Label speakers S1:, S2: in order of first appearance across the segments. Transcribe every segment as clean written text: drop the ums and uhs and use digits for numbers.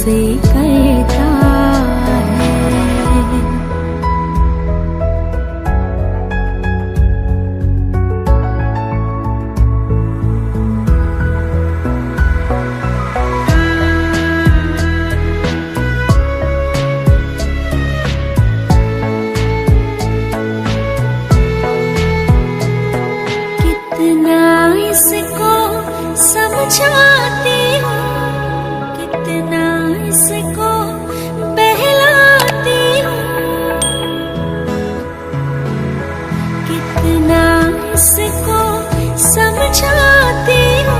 S1: तुमसे करता है।
S2: इसको समझाती हूँ, कितना इसको बहलाती हूँ, कितना इसको समझाती हूँ,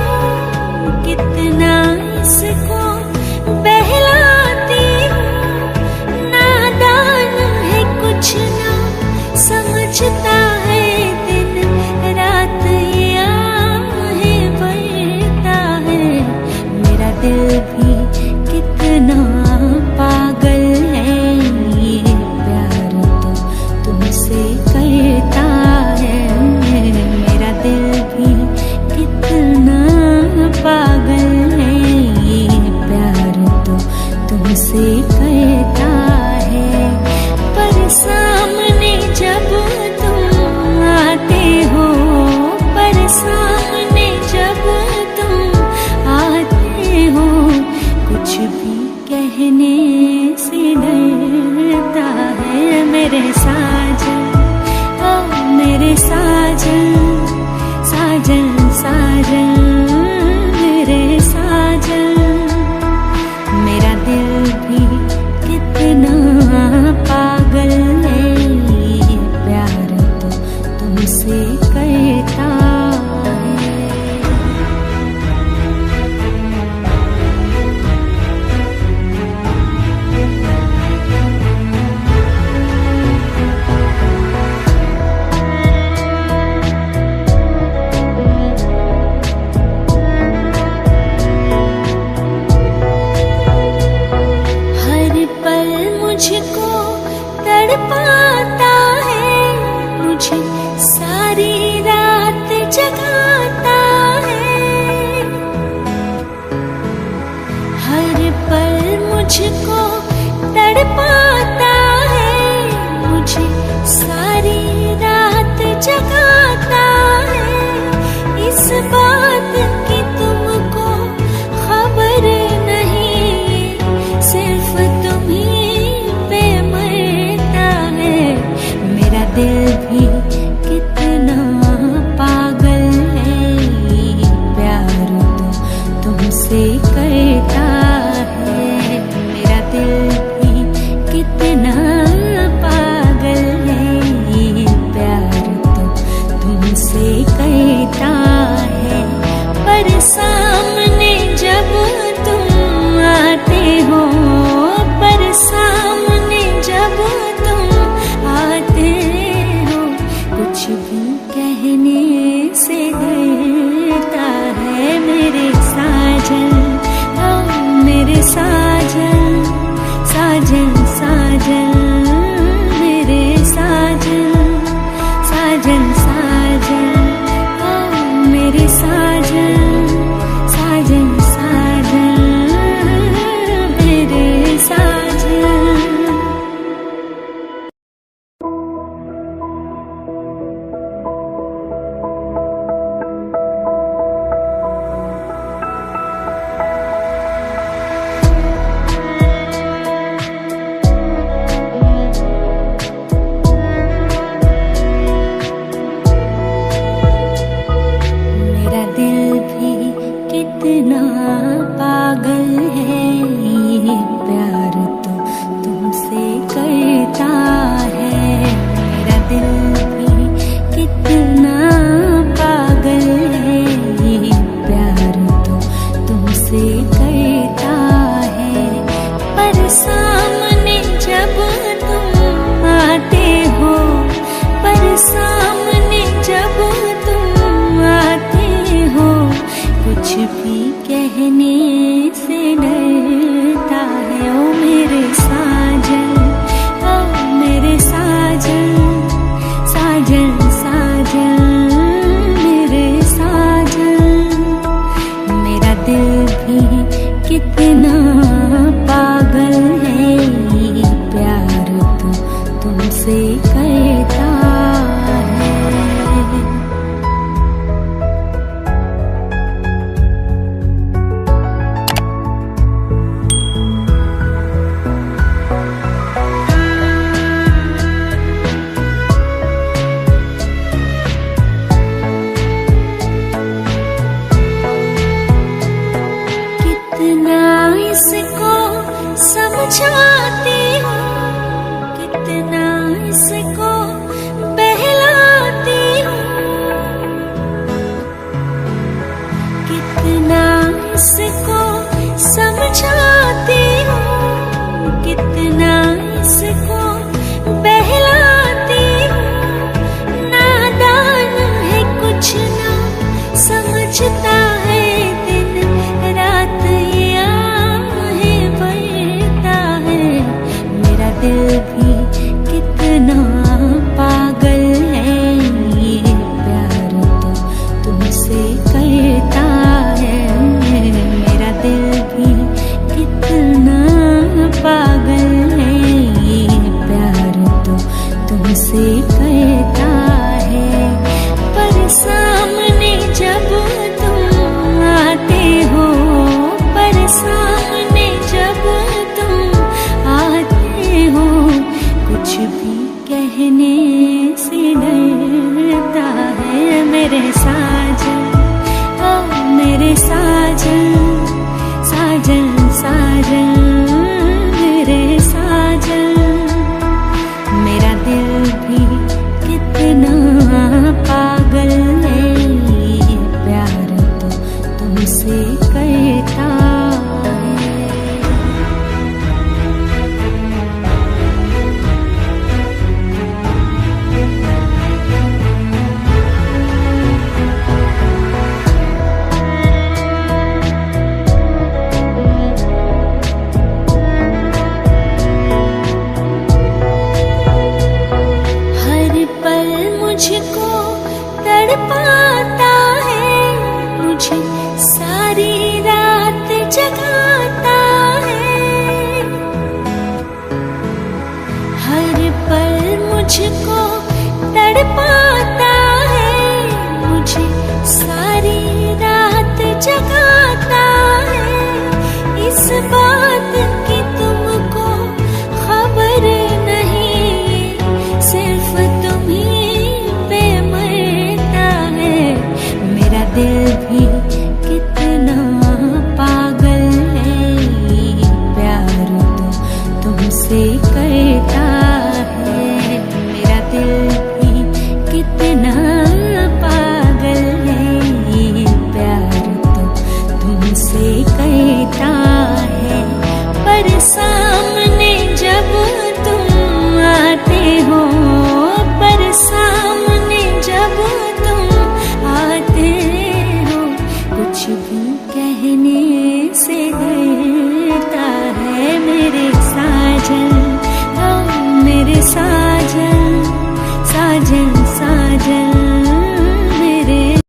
S2: कितना इसको बहलाती हूँ। नादान है कुछ ना समझता है, दिन रात दिल भी कितना पागल है, ये प्यार तो तुमसे करता है। मेरा दिल भी कितना पागल है, ये प्यार तो तुमसे करता है। पर सामने जब तुम आते हो, पर सामने जब तुम आते हो, कुछ भी कहने से डरता है मेरे साजन, ओ मेरे साजन, साजन साजन मेरे साजन। मेरा दिल भी कितना पागल है, ये प्यार तो तुमसे करता है। मुझको तड़पाता है, मुझे सारी रात जगाता है। हर पल मुझको तड़पाता है, मुझे सारी रात जगाता है। इस बात की तुमको खबर नहीं, सिर्फ तुम्ही दिल भी कितना पागल है, ये प्यार तो तुमसे करता है। मेरा दिल भी कितना पागल है, ये प्यार तो तुमसे करता है। पर सामने जब तुम आते हो, पर सामने जब तुम आते हो, कुछ भी कहने से डरता है मेरे साजन, ओ मेरे साजन, साजन साजन मेरे साजन, साजन साजन ओ मेरे साजन, साजन साजन मेरे साजन। कितना पागल है, ये प्यार तो तुमसे करता है। मेरा दिल भी कितना पागल है, ये प्यार तो तुमसे करता है। पर सामने जब तुम आते हो, पर सामने जब तुम आते हो, कुछ भी कहने से डरता है। ओ मेरे साजन, ओ मेरे साजन, साजन साजन मेरे साजन। मेरा दिल भी कितना समझाती हूँ, कितना इसको बहलाती हूँ, कितना इसको समझाती हूँ, कितना इसको बहलाती हूँ। नादान है कुछ ना समझता है, दिन रात ये आहें भरता है। मेरा दिल भी कितना पागल है, ये प्यार तो तुमसे करता है। मेरा दिल भी कितना पागल है, ये प्यार तो तुमसे करता है। पर सामने जब तुम आते हो, पर सामने जब तुम आते हो, कुछ भी कहने से डरता है। मेरे साजन, ओ मेरे साजन, साजन साजन, मेरे साजन। मेरा दिल भी कितना पागल है, ये प्यार तो तुमसे करता है। मुझको तड़पाता है, मुझे सारी रात जगाता है। हर पल मुझको तड़पाता है, मुझे सारी रात जगाता है। इस बात की तुमको खबर नहीं, सिर्फ तुम्ही दिल भी कितना पागल है, ये प्यार तो तुमसे करता है। मेरा दिल भी कितना पागल है, ये प्यार तो तुमसे करता है। पर सामने जब तुम आते हो, पर सामने जब तुम आते हो, कुछ